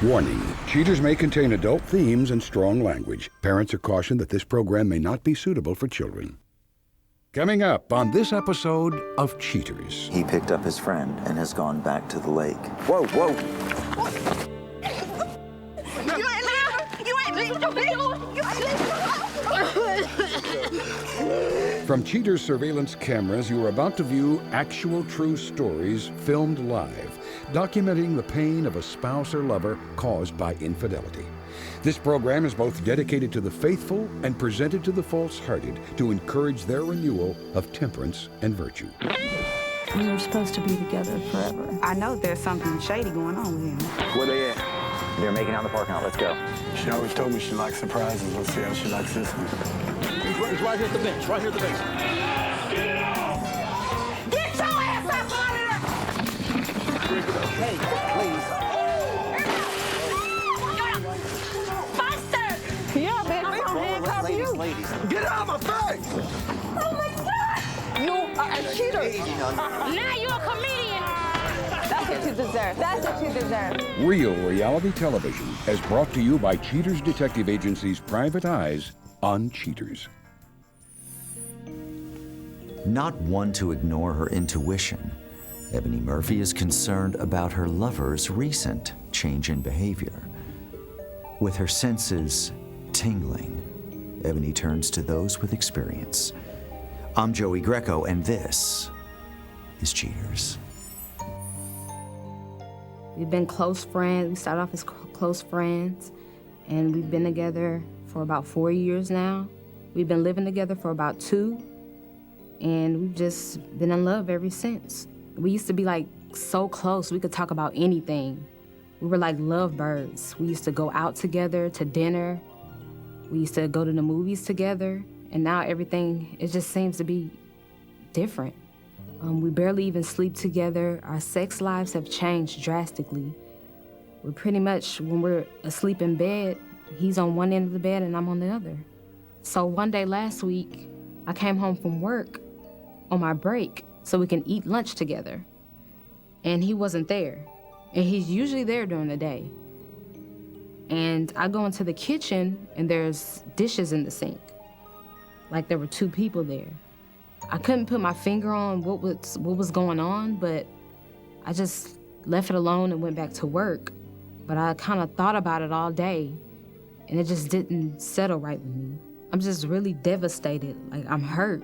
Warning, cheaters may contain adult themes and strong language. Parents are cautioned that this program may not be suitable for children. Coming up on this episode of Cheaters. He picked up his friend and has gone back to the lake. Whoa, whoa! From Cheaters surveillance cameras, you are about to view actual true stories filmed live, documenting the pain of a spouse or lover caused by infidelity. This program is both dedicated to the faithful and presented to the false-hearted to encourage their renewal of temperance and virtue. We were supposed to be together forever. I know there's something shady going on with him. Where they at? They're making out in the parking lot. Let's go. She always told me she likes surprises. Let's see how she likes this one. He's right here at the bench, right here at the bench. Get your ass up out of there! Hey, please. Buster! Yeah, man, we don't handcuff you. Ladies. Get out of my face! Oh my God! You are a cheater. Now you're a comedian. That's what you deserve. That's what you deserve. Real reality television is brought to you by Cheaters Detective Agency's Private Eyes on Cheaters. Not one to ignore her intuition, Ebony Murphy is concerned about her lover's recent change in behavior. With her senses tingling, Ebony turns to those with experience. I'm Joey Greco, and this is Cheaters. We've been close friends. We started off as close friends, and we've been together for about 4 years now. We've been living together for about 2, and we've just been in love ever since. We used to be like so close, we could talk about anything. We were like lovebirds. We used to go out together to dinner. We used to go to the movies together, and now everything, it just seems to be different. We barely even sleep together. Our sex lives have changed drastically. We're pretty much, when we're asleep in bed, he's on one end of the bed and I'm on the other. So one day last week, I came home from work on my break so we can eat lunch together. And he wasn't there. And he's usually there during the day. And I go into the kitchen and there's dishes in the sink. Like there were 2 people there. I couldn't put my finger on what was going on, but I just left it alone and went back to work. But I kind of thought about it all day, and it just didn't settle right with me. I'm just really devastated. Like, I'm hurt,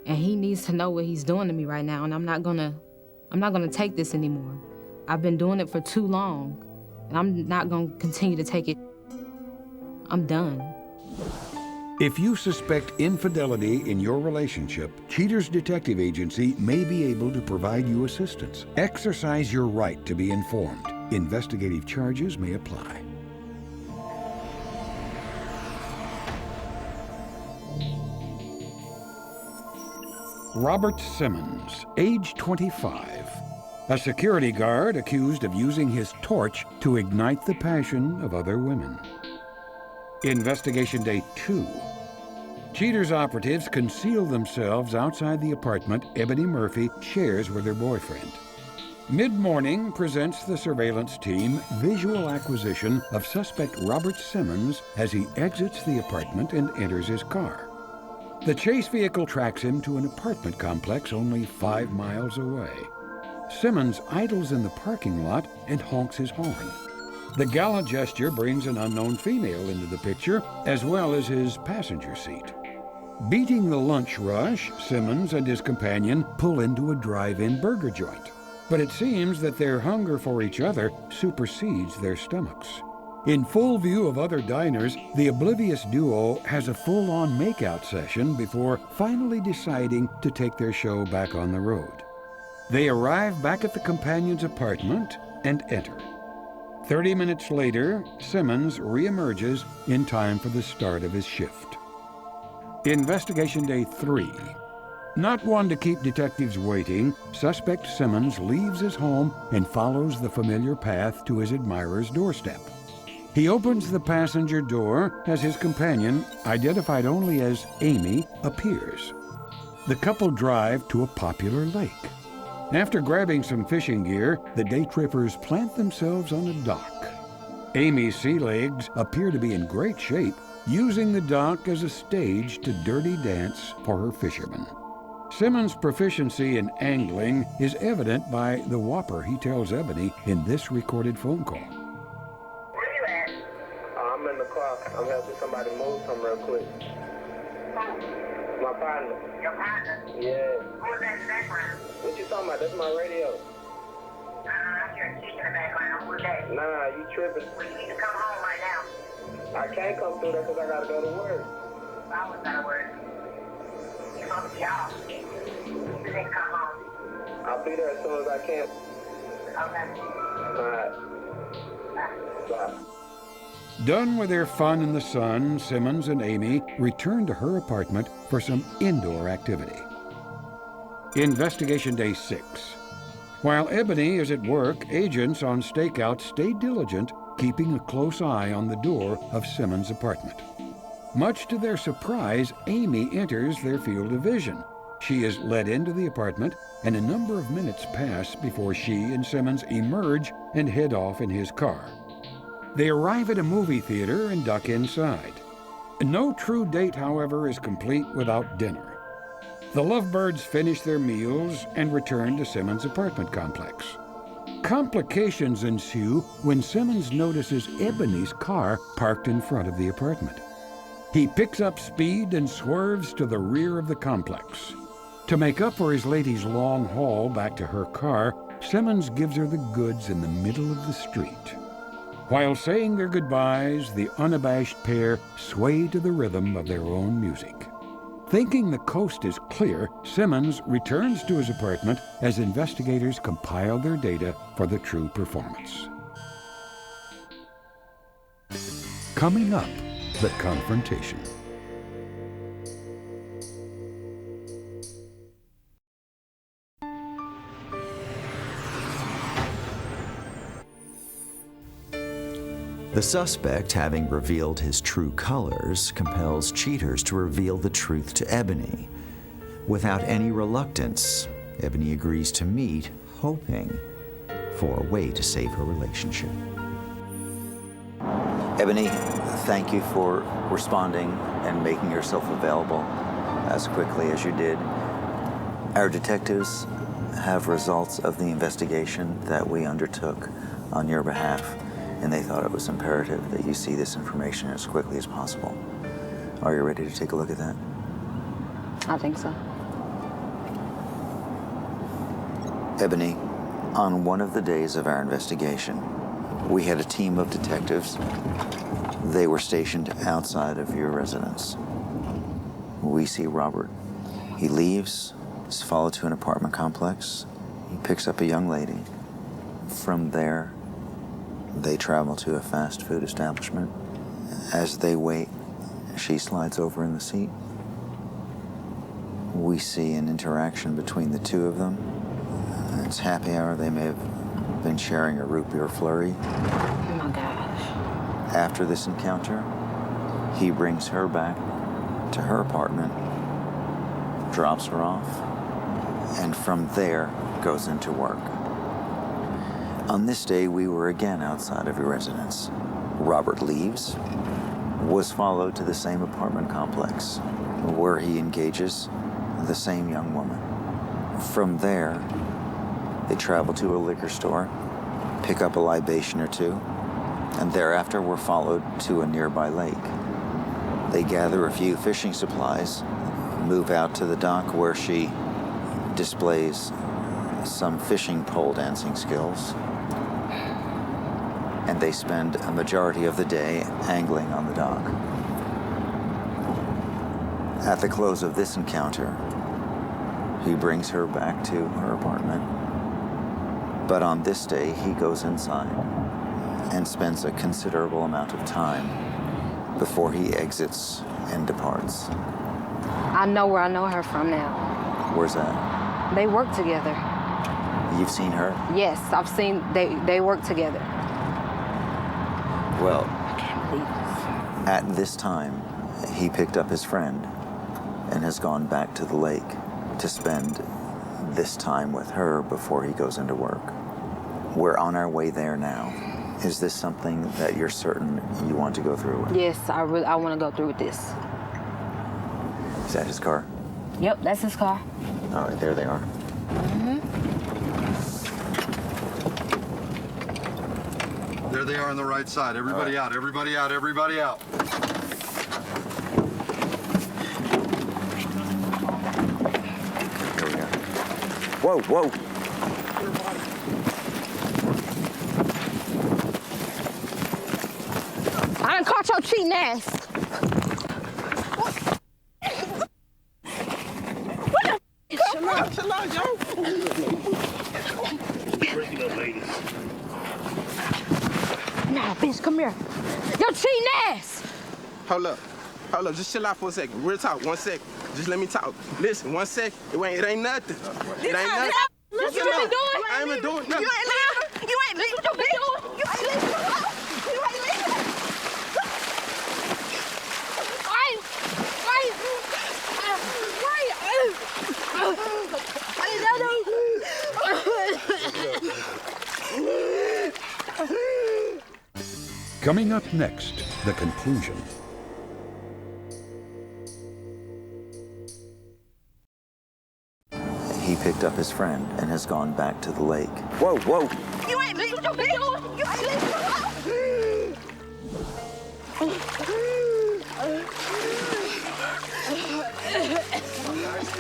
and he needs to know what he's doing to me right now, and I'm not gonna take this anymore. I've been doing it for too long, and I'm not gonna continue to take it. I'm done. If you suspect infidelity in your relationship, Cheaters Detective Agency may be able to provide you assistance. Exercise your right to be informed. Investigative charges may apply. Robert Simmons, age 25. A security guard accused of using his torch to ignite the passion of other women. Investigation Day 2. Cheaters operatives conceal themselves outside the apartment Ebony Murphy shares with her boyfriend. Mid-morning presents the surveillance team visual acquisition of suspect Robert Simmons as he exits the apartment and enters his car. The chase vehicle tracks him to an apartment complex only 5 miles away. Simmons idles in the parking lot and honks his horn. The gallant gesture brings an unknown female into the picture, as well as his passenger seat. Beating the lunch rush, Simmons and his companion pull into a drive-in burger joint. But it seems that their hunger for each other supersedes their stomachs. In full view of other diners, the oblivious duo has a full-on makeout session before finally deciding to take their show back on the road. They arrive back at the companion's apartment and enter. 30 minutes later, Simmons reemerges in time for the start of his shift. Investigation Day 3. Not one to keep detectives waiting, suspect Simmons leaves his home and follows the familiar path to his admirer's doorstep. He opens the passenger door as his companion, identified only as Amy, appears. The couple drive to a popular lake. After grabbing some fishing gear, the day trippers plant themselves on a dock. Amy's sea legs appear to be in great shape, using the dock as a stage to dirty dance for her fishermen. Simmons' proficiency in angling is evident by the whopper he tells Ebony in this recorded phone call. Where you at? I'm in the car. I'm helping somebody move something real quick. My partner. Your partner? Yeah. Who's that in the background? What you talking about? That's my radio. I hear a chick in the background. Who's that? Nah, you tripping. Well, you need to come home right now. I can't come through there because I gotta go to work. I always gotta work. You're supposed to be off. You need to come home. I'll be there as soon as I can. Okay. Alright. Bye. Done with their fun in the sun, Simmons and Amy return to her apartment for some indoor activity. Investigation Day 6. While Ebony is at work, agents on stakeout stay diligent, keeping a close eye on the door of Simmons' apartment. Much to their surprise, Amy enters their field of vision. She is led into the apartment, and a number of minutes pass before she and Simmons emerge and head off in his car. They arrive at a movie theater and duck inside. No true date, however, is complete without dinner. The lovebirds finish their meals and return to Simmons' apartment complex. Complications ensue when Simmons notices Ebony's car parked in front of the apartment. He picks up speed and swerves to the rear of the complex. To make up for his lady's long haul back to her car, Simmons gives her the goods in the middle of the street. While saying their goodbyes, the unabashed pair sway to the rhythm of their own music. Thinking the coast is clear, Simmons returns to his apartment as investigators compile their data for the true performance. Coming up, the confrontation. The suspect, having revealed his true colors, compels cheaters to reveal the truth to Ebony. Without any reluctance, Ebony agrees to meet, hoping for a way to save her relationship. Ebony, thank you for responding and making yourself available as quickly as you did. Our detectives have results of the investigation that we undertook on your behalf, and they thought it was imperative that you see this information as quickly as possible. Are you ready to take a look at that? I think so. Ebony, on one of the days of our investigation, we had a team of detectives. They were stationed outside of your residence. We see Robert. He leaves, is followed to an apartment complex. He picks up a young lady. From there, they travel to a fast food establishment. As they wait, she slides over in the seat. We see an interaction between the two of them. It's happy hour. They may have been sharing a root beer flurry. Oh my gosh. After this encounter, he brings her back to her apartment, drops her off, and from there goes into work. On this day, we were again outside of your residence. Robert leaves, was followed to the same apartment complex, where he engages the same young woman. From there, they travel to a liquor store, pick up a libation or two, and thereafter were followed to a nearby lake. They gather a few fishing supplies, move out to the dock where she displays some fishing pole dancing skills, and they spend a majority of the day angling on the dock. At the close of this encounter, he brings her back to her apartment, but on this day, he goes inside and spends a considerable amount of time before he exits and departs. I know where I know her from now. Where's that? They work together. You've seen her? Yes, I've seen they work together. Well, I can't believe this. at this time, he picked up his friend and has gone back to the lake to spend this time with her before he goes into work. We're on our way there now. Is this something that you're certain you want to go through with? Yes, I want to go through with this. Is that his car? Yep, that's his car. All right, there they are. There they are on the right side. Everybody out, everybody out, everybody out. Here we go. Whoa, whoa. I done caught your cheating ass. Chill out, yo. Nah, bitch, come here. Your cheating ass. Hold up. Hold up. Just chill out for a second. Real talk. 1 second. Just let me talk. Listen, 1 second. It ain't nothing. It ain't nothing. What you been doing? I ain't been doing nothing. You ain't leaving. You ain't leaving. What you been doing? You ain't leaving. You ain't leaving. Coming up next, the conclusion. He picked up his friend and has gone back to the lake. Whoa, whoa. You ain't leaving. What you been doing? You ain't leaving.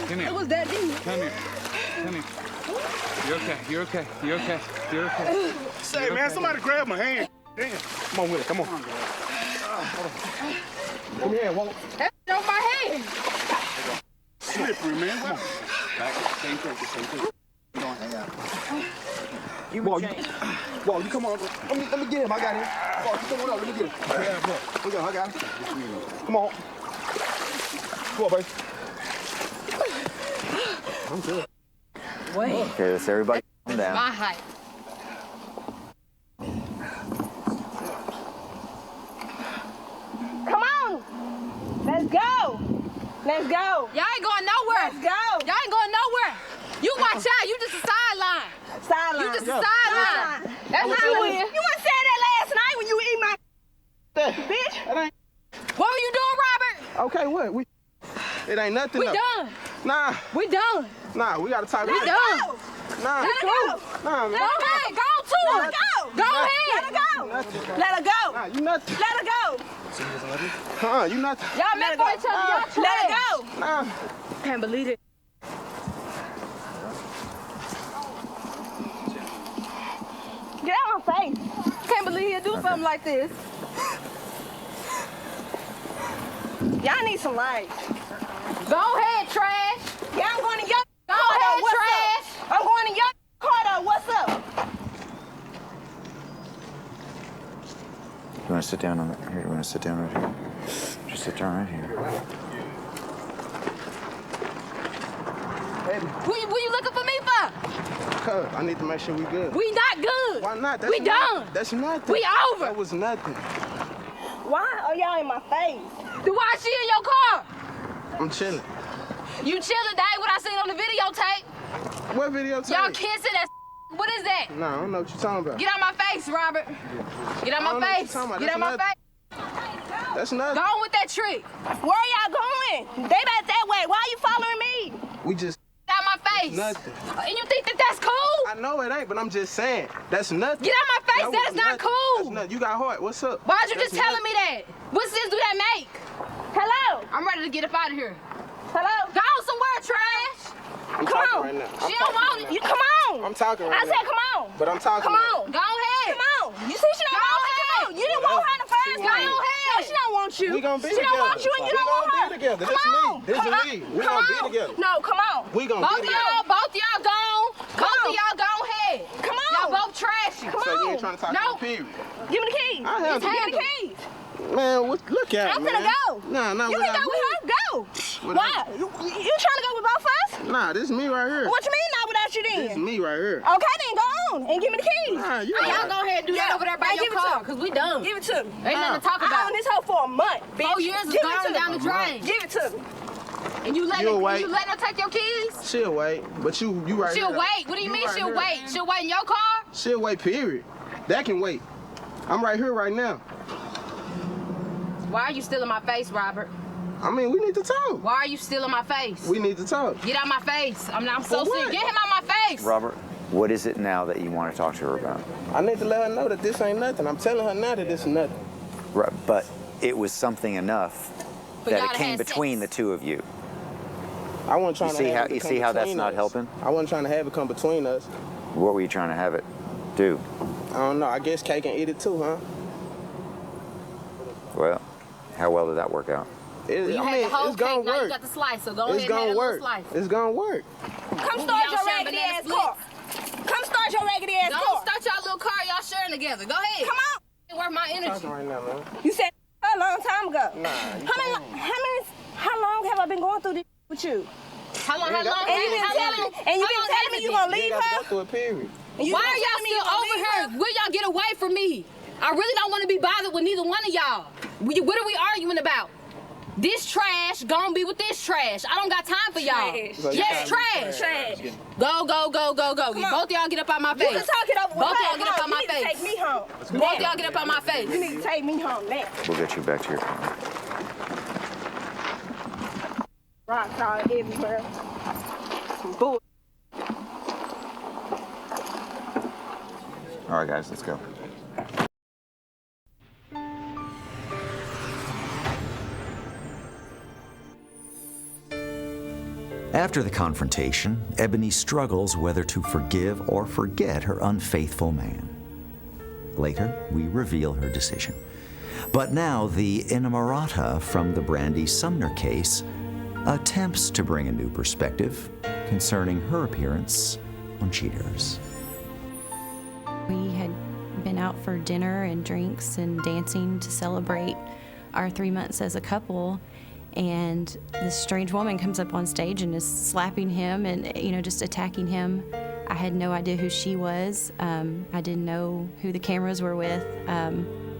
Come here. It was that deep. Come here. Come here. You're okay. You're okay. You're okay. You're okay. Say, You're man, okay. somebody grab my hand. Damn. Come on with it. Come on. Come here, Walt. That's on my hand. Slippery, man. Come on. Same thing. Walt, you come on. Let me get him. I got him. Walt, you come on up. Let me get him. I got him. Come on. Come on, baby. I'm good. Wait. Okay, let's everybody calm down. My height. Come on. Let's go. Let's go. Y'all ain't going nowhere. Let's go. Y'all ain't going nowhere. You watch out. You just a sideline. Sideline. You just a sideline. That's how you is. You weren't saying that last night when you eat my bitch. What were you doing, Robert? Okay, what? It ain't nothing. We up. done. Nah. We done. Nah, we gotta talk. We done. Nah. Let her go. Nah, man. Go ahead. Go to her. Let her go. Go ahead. Let her go. Nothing. Let her go. Nah, you nothing. Let her go. You nothing. Y'all met for each other. Y'all trash. Let her go. Nah. Can't believe it. Get out my face. Can't believe he'll do something like this. Y'all need some light. Go ahead, trash. Yeah, I'm going to your car. Go ahead, trash. I'm going to your car though. What's up? You want to sit down on here? You want to sit down right here? Just sit down right here. What you looking for me for? Cuz, I need to make sure we good. We not good. Why not? We done. That's nothing. We over. That was nothing. Why are y'all in my face? Why she in your car? I'm chilling. You chilling, that ain't what I seen on the videotape. What video? Y'all kissing that. What is that? Nah, I don't know what you're talking about. Get out my face, Robert. Get out my face. Get out my face. That's nothing. Go on with that trick. Where are y'all going? They back that way. Why are you following me? We just. Get out my face. Nothing. And you think that that's cool? I know it ain't, but I'm just saying. That's nothing. Get out my face. That's not cool. That's nothing. You got heart. What's up? Why'd you just telling me that? What sense do that make? Hello? I'm ready to get up out of here. Hello? Go on somewhere, trash. I'm come talking on. right now. She don't want it. You come on. I'm talking right now. I said come on. But I'm talking Come on. Go ahead. Come on. You see she don't want you. Come on. You didn't want her in the first place. Go ahead. No, she don't want you. We gonna be she together. Don't want you and you don't want her. We gonna be together. This Come on. This is me. We Come gonna be on. together. No, come on. We gonna be together. Both of y'all gone. Both of y'all go ahead. Come on. Y'all both trashy. Come So on. you ain't trying to talk to me, period. Give me the keys. I have Give me the keys. Man, look at I'm me, finna man. go. Nah, you can go with her. Go. Why? You trying to go with both of us? Nah, this is me right here. What you mean not without you then? This is me right here. Okay, then go on and give me the keys. Nah, you y'all go ahead and do that over there by your car, because we done. Give it to me. Ain't nothing to talk about. I own this hoe for a month, bitch. 4 years is gone down the drain. Give it to me. And you let her take your keys? She'll wait, but you right She'll here. wait? What do you mean she'll wait? She'll wait in your car? She'll wait, period. That can wait. I'm right here right now. Why are you still in my face, Robert? I mean, we need to talk. Why are you still in my face? We need to talk. Get out my face. I'm so sick. Get him out my face. Robert, what is it now that you want to talk to her about? I need to let her know that this ain't nothing. I'm telling her now that this is nothing. Right, but it was something enough that it came between the two of you. I wasn't trying to have it You come see how that's between not us. helping? I wasn't trying to have it come between us. What were you trying to have it do? I don't know. I guess cake and eat it too, huh? Well, how well did that work out? You had the whole cake, now you got the slice, so go ahead and have a little slice. It's gonna work. Come start your raggedy ass car. Come start your raggedy ass car. Don't start y'all little car, y'all sharing together. Go ahead. Come on. It's worth my energy. Right now, man. You said a long time ago. Nah. How long have I been going through this with you? How long? And you been telling me you gonna leave her? Go through a period. Why are y'all still over here? Will y'all get away from me? I really don't want to be bothered with neither one of y'all. What are we arguing about? This trash gonna be with this trash. I don't got time for y'all. Yes, trash. Go. Both of y'all get up out my face. You can talk it over with Both of y'all get up out my face. Take me home. Both of y'all get up out my face. You need to take me home now. We'll get you back to your car. Rocks all everywhere. Some bull. All right, guys, let's go. After the confrontation, Ebony struggles whether to forgive or forget her unfaithful man. Later, we reveal her decision. But now the inamorata from the Brandy Sumner case attempts to bring a new perspective concerning her appearance on Cheaters. We had been out for dinner and drinks and dancing to celebrate our 3 months as a couple, and this strange woman comes up on stage and is slapping him and, just attacking him. I had no idea who she was. I didn't know who the cameras were with.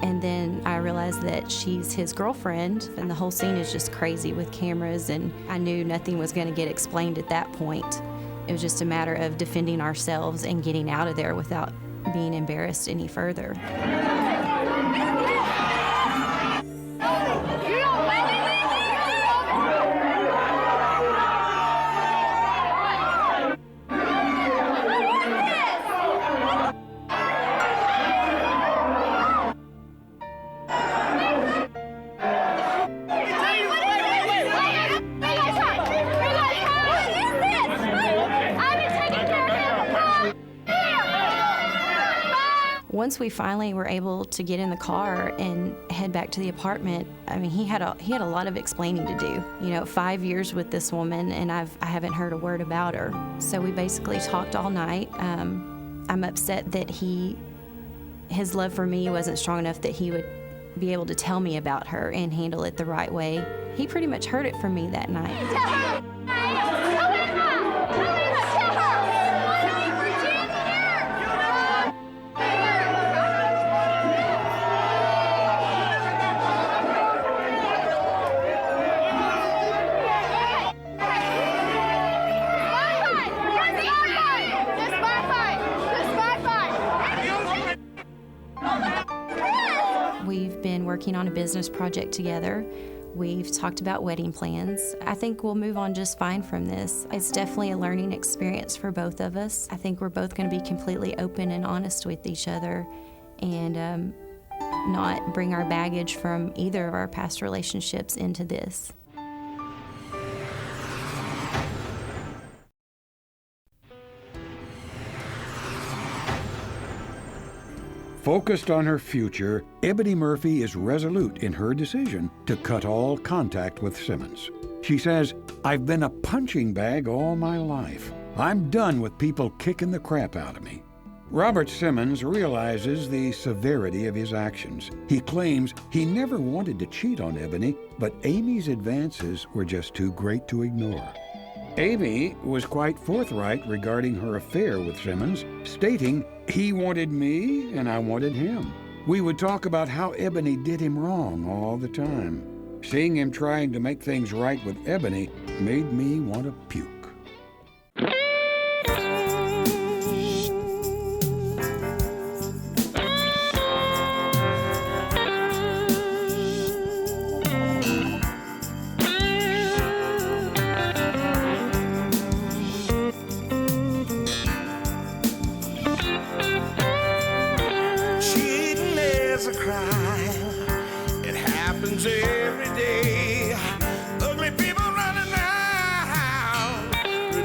And then I realized that she's his girlfriend, and the whole scene is just crazy with cameras, and I knew nothing was going to get explained at that point. It was just a matter of defending ourselves and getting out of there without being embarrassed any further. Once we finally were able to get in the car and head back to the apartment, he had a lot of explaining to do. 5 years with this woman, and I haven't heard a word about her. So we basically talked all night. I'm upset that his love for me wasn't strong enough that he would be able to tell me about her and handle it the right way. He pretty much heard it from me that night. We've been working on a business project together. We've talked about wedding plans. I think we'll move on just fine from this. It's definitely a learning experience for both of us. I think we're both going to be completely open and honest with each other and not bring our baggage from either of our past relationships into this. Focused on her future, Ebony Murphy is resolute in her decision to cut all contact with Simmons. She says, "I've been a punching bag all my life. I'm done with people kicking the crap out of me." Robert Simmons realizes the severity of his actions. He claims he never wanted to cheat on Ebony, but Amy's advances were just too great to ignore. Amy was quite forthright regarding her affair with Simmons, stating, "He wanted me and I wanted him." We would talk about how Ebony did him wrong all the time. Seeing him trying to make things right with Ebony made me want to puke.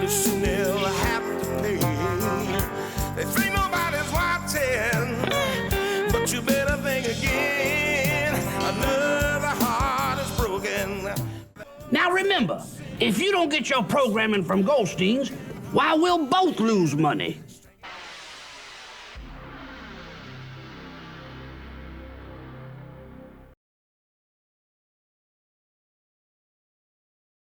the Chanel have to pay. They think nobody's watching, but you better think again. Another heart is broken. Now remember, if you don't get your programming from Goldstein's, why, we'll both lose money.